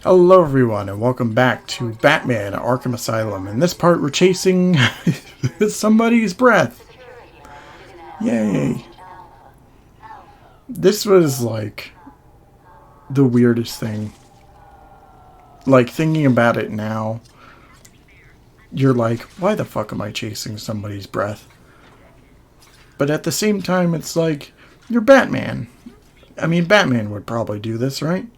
Hello everyone and welcome back to Batman Arkham Asylum. In this part we're chasing somebody's breath. Yay. This was like the weirdest thing. Like thinking about it now, you're like, why the fuck am I chasing somebody's breath? But at the same time it's like, you're Batman. I mean, Batman would probably do this, right?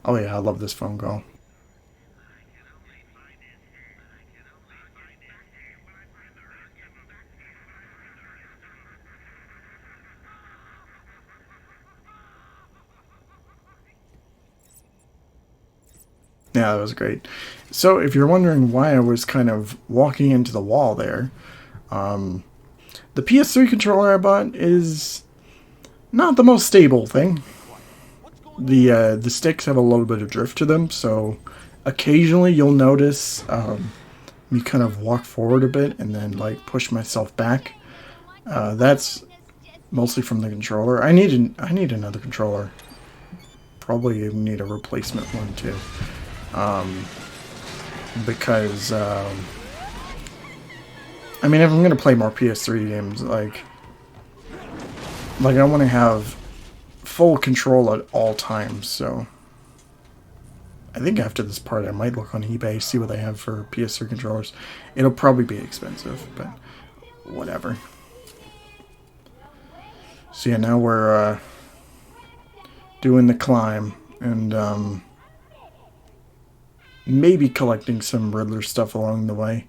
Oh yeah, I love this phone call. Yeah, that was great. So, if you're wondering why I was kind of walking into the wall there, the PS3 controller I bought is not the most stable thing. The sticks have a little bit of drift to them, so occasionally you'll notice me kind of walk forward a bit and then like push myself back. That's mostly from the controller. I need another controller. Probably need a replacement one too. Because I mean, if I'm gonna play more PS3 games, like I want to have full control at all times. So I think after this part, I might look on eBay, see what they have for PS3 controllers. It'll probably be expensive, but whatever. So yeah, now we're doing the climb and maybe collecting some Riddler stuff along the way.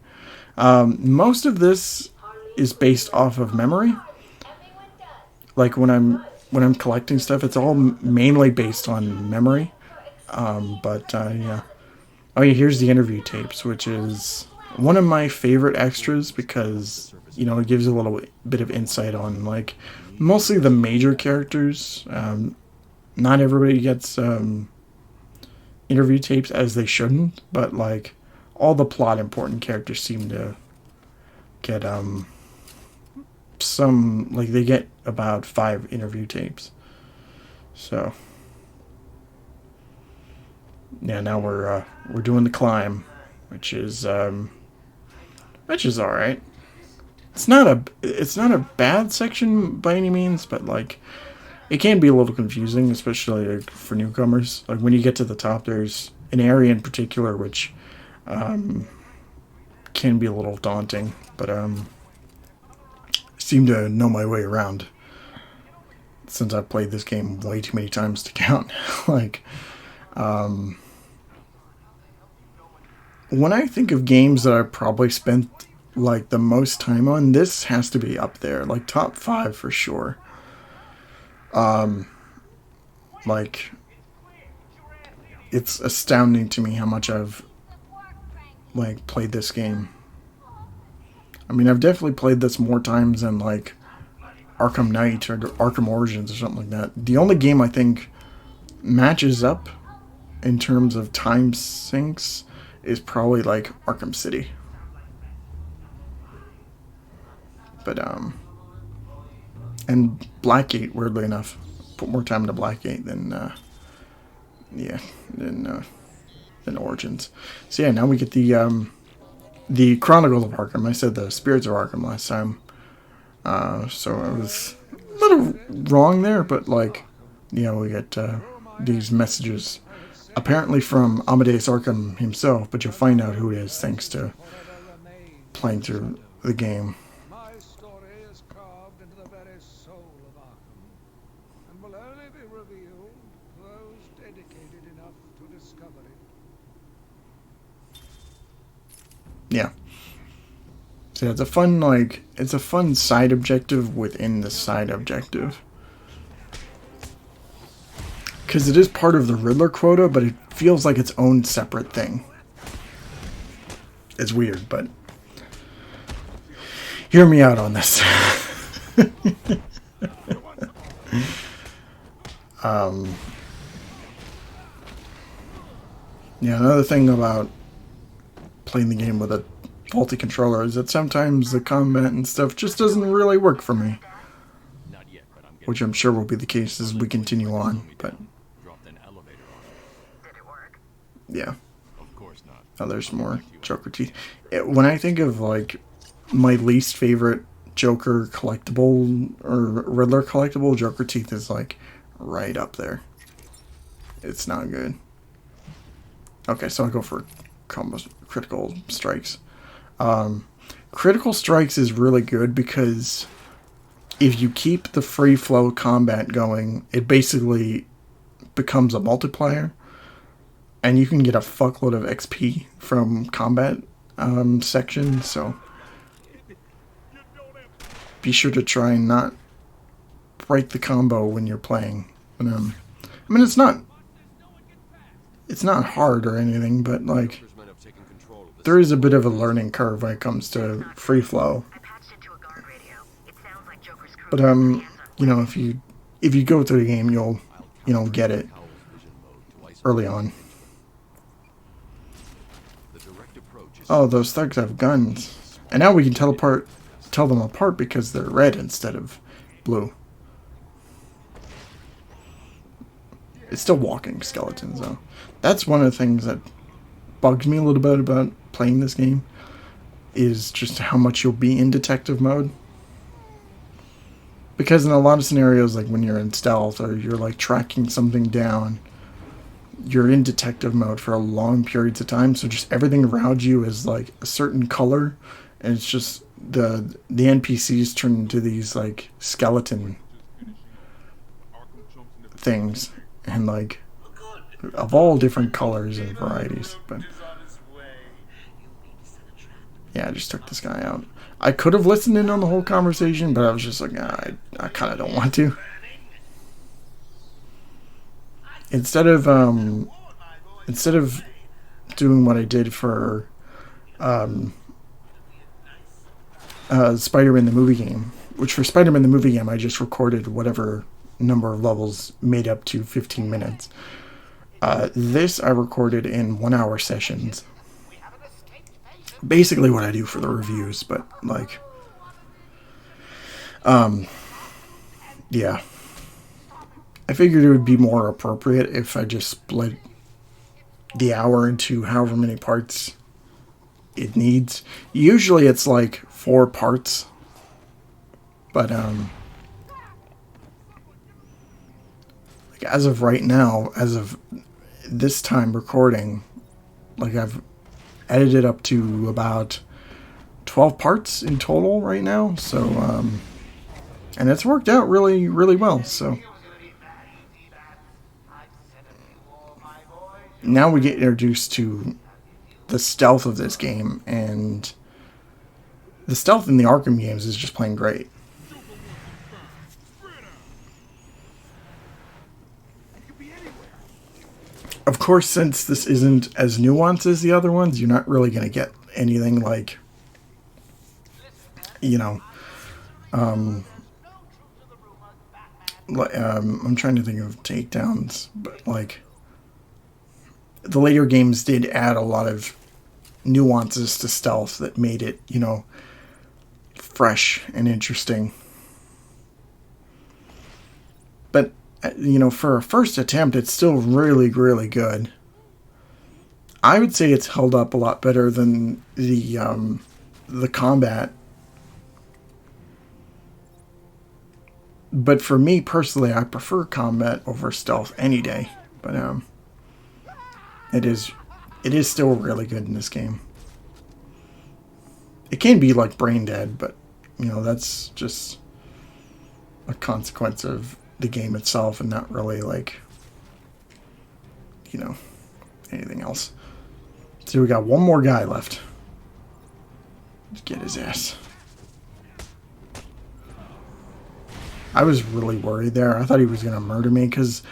Most of this is based off of memory. Like when I'm collecting stuff, it's all mainly based on memory. Yeah. Oh yeah, here's the interview tapes, which is one of my favorite extras because it gives a little bit of insight on like mostly the major characters. Not everybody gets interview tapes as they shouldn't, but like all the plot important characters seem to get some, like they get about 5 interview tapes. So yeah, now we're doing the climb, which is all right. It's not a bad section by any means, but like it can be a little confusing, especially like, for newcomers. Like when you get to the top, there's an area in particular which can be a little daunting, but I seem to know my way around since I've played this game way too many times to count. Like, when I think of games that I probably spent like the most time on, this has to be up there, like top 5 for sure. Like, it's astounding to me how much I've like played this game. I mean, I've definitely played this more times than like Arkham Knight or Arkham Origins or something like that. The only game I think matches up in terms of time sinks is probably like Arkham City. But and Blackgate, weirdly enough, put more time into Blackgate than than Origins. So yeah, now we get the Chronicles of Arkham. I said the Spirits of Arkham last time, so I was a little wrong there, but like, we get these messages apparently from Amadeus Arkham himself, but you'll find out who it is thanks to playing through the game. My story is carved into the very soul of Arkham, and will only be revealed to those dedicated enough to discover it. Yeah. So yeah, it's a fun side objective within the side objective. Because it is part of the Riddler quota, but it feels like its own separate thing. It's weird, but hear me out on this. Yeah, another thing about playing the game with a faulty controller is that sometimes the combat and stuff just doesn't really work for me. Which I'm sure will be the case as we continue on, but Yeah. Of course not. Oh, there's more Joker teeth. When I think of, like, my least favorite Joker collectible or Riddler collectible, Joker teeth is, like, right up there. It's not good. Okay, so I go for critical strikes. Critical strikes is really good because if you keep the free flow combat going, it basically becomes a multiplier. And you can get a fuckload of XP from combat sections, so be sure to try and not break the combo when you're playing. But, I mean, it's not hard or anything, but like there is a bit of a learning curve when it comes to free flow. But you know, if you go through the game, you'll get it early on. Oh, those thugs have guns. And now we can tell them apart because they're red instead of blue. It's still walking skeletons, though. That's one of the things that bugs me a little bit about playing this game, is just how much you'll be in detective mode. Because in a lot of scenarios, like when you're in stealth or you're like tracking something down, you're in detective mode for a long periods of time, so just everything around you is like a certain color, and it's just the NPCs turn into these like skeleton things, and like of all different colors and varieties. But yeah, I just took this guy out. I could have listened in on the whole conversation, but I was just like, I kind of don't want to. Instead of doing what I did for Spider-Man the movie game, which for Spider-Man the movie game I just recorded whatever number of levels made up to 15 minutes. This I recorded in 1 hour sessions. Basically what I do for the reviews, but like yeah. I figured it would be more appropriate if I just split the hour into however many parts it needs. Usually it's like 4 parts. But like as of right now, as of this time recording, like I've edited up to about 12 parts in total right now. So and it's worked out really, really well. So now we get introduced to the stealth of this game, and the stealth in the Arkham games is just plain great. Of course, since this isn't as nuanced as the other ones, you're not really going to get anything like, you know, I'm trying to think of takedowns, but like, the later games did add a lot of nuances to stealth that made it, you know, fresh and interesting. But, you know, for a first attempt, it's still really, really good. I would say it's held up a lot better than the combat. But for me personally, I prefer combat over stealth any day. But it is still really good in this game. It can be like brain dead, but you know, that's just a consequence of the game itself and not really like, you know, anything else. So we got one more guy left. Let's get his ass. I was really worried there. I thought he was going to murder me because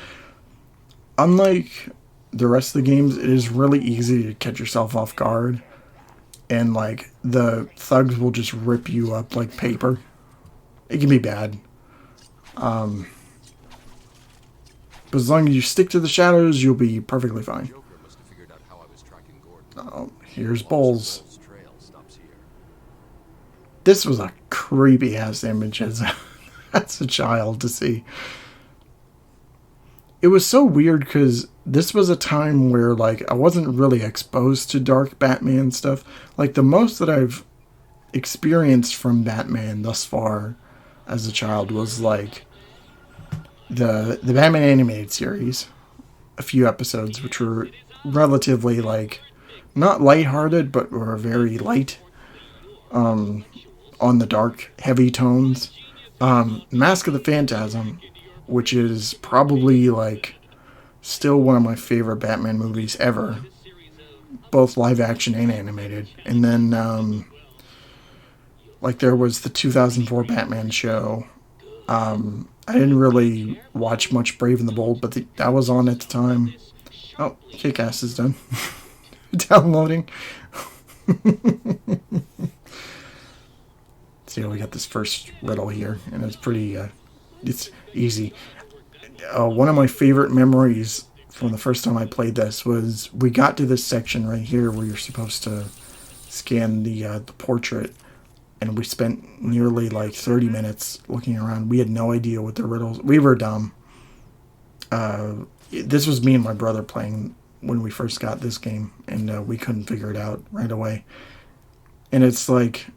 unlike the rest of the games, it is really easy to catch yourself off guard. And like the thugs will just rip you up like paper. It can be bad. But as long as you stick to the shadows, you'll be perfectly fine. Oh, here's Bowles. This was a creepy ass image as a child to see. It was so weird because this was a time where, like, I wasn't really exposed to dark Batman stuff. Like, the most that I've experienced from Batman thus far as a child was, like, the Batman animated series. A few episodes, which were relatively, like, not lighthearted, but were very light. On the dark, heavy tones. Mask of the Phantasm, which is probably, like, still one of my favorite Batman movies ever. Both live action and animated. And then, like, there was the 2004 Batman show. I didn't really watch much Brave and the Bold, but that was on at the time. Oh, Kick-Ass is done. Downloading. See, we got this first riddle here, and it's pretty, it's easy. One of my favorite memories from the first time I played this was we got to this section right here where you're supposed to scan the portrait, and we spent nearly like 30 minutes looking around. We had no idea what the riddles. We were dumb. This was me and my brother playing when we first got this game, and we couldn't figure it out right away. And it's like,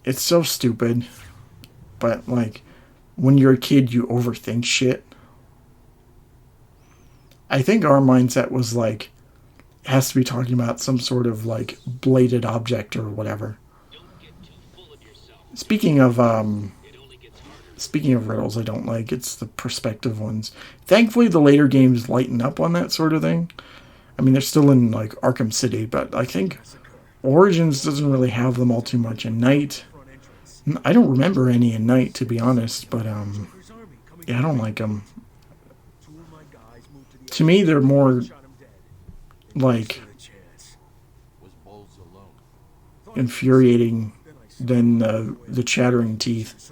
it's so stupid, but like, when you're a kid, you overthink shit. I think our mindset was like, it has to be talking about some sort of like bladed object or whatever. Speaking of riddles I don't like, it's the perspective ones. Thankfully, the later games lighten up on that sort of thing. I mean, they're still in like Arkham City, but I think Origins doesn't really have them all too much. In Night, I don't remember any in Night, to be honest, but yeah, I don't like them. To me, they're more like infuriating than the chattering teeth.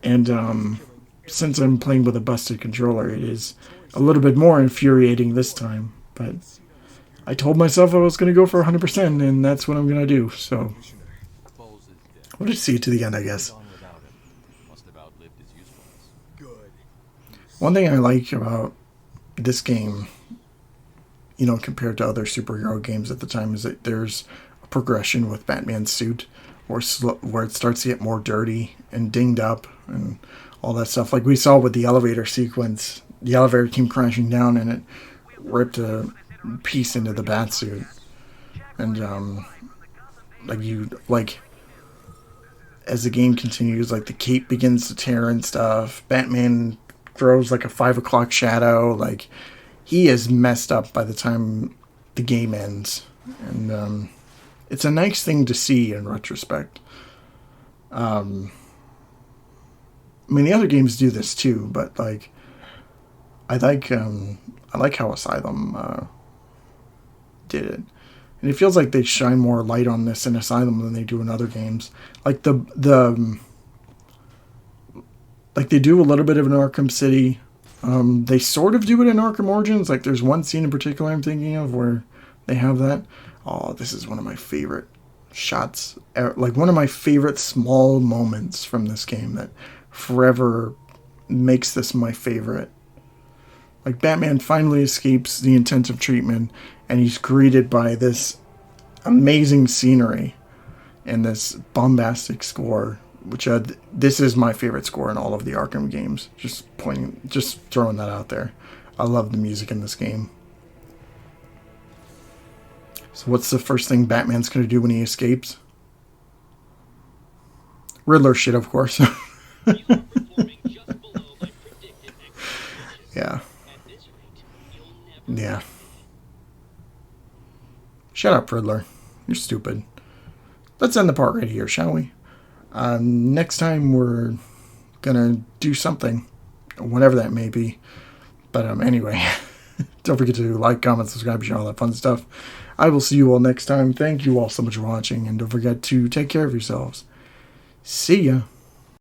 And since I'm playing with a busted controller, it is a little bit more infuriating this time. But I told myself I was going to go for 100%, and that's what I'm going to do. So we'll just see it to the end, I guess. One thing I like about this game, you know, compared to other superhero games at the time, is that there's a progression with Batman's suit where it starts to get more dirty and dinged up and all that stuff. Like we saw with the elevator sequence, the elevator came crashing down and it ripped a piece into the Batsuit. And as the game continues, like the cape begins to tear and stuff. Batman grows like a 5 o'clock shadow. Like, he is messed up by the time the game ends. And it's a nice thing to see in retrospect. I mean, the other games do this too, but like, I like how Asylum did it. And it feels like they shine more light on this in Asylum than they do in other games. Like like they do a little bit of an Arkham City. They sort of do it in Arkham Origins. Like there's one scene in particular I'm thinking of where they have that. Oh, this is one of my favorite shots. Like one of my favorite small moments from this game that forever makes this my favorite. Like Batman finally escapes the intensive treatment and he's greeted by this amazing scenery and this bombastic score, which this is my favorite score in all of the Arkham games. Just throwing that out there. I love the music in this game. So what's the first thing Batman's going to do when he escapes? Riddler shit, of course. Yeah. Yeah. Shut up, Riddler. You're stupid. Let's end the part right here, shall we? Next time we're gonna do something, whatever that may be. But anyway, don't forget to like, comment, subscribe, share all that fun stuff. I will see you all next time. Thank you all so much for watching, and don't forget to take care of yourselves. See ya.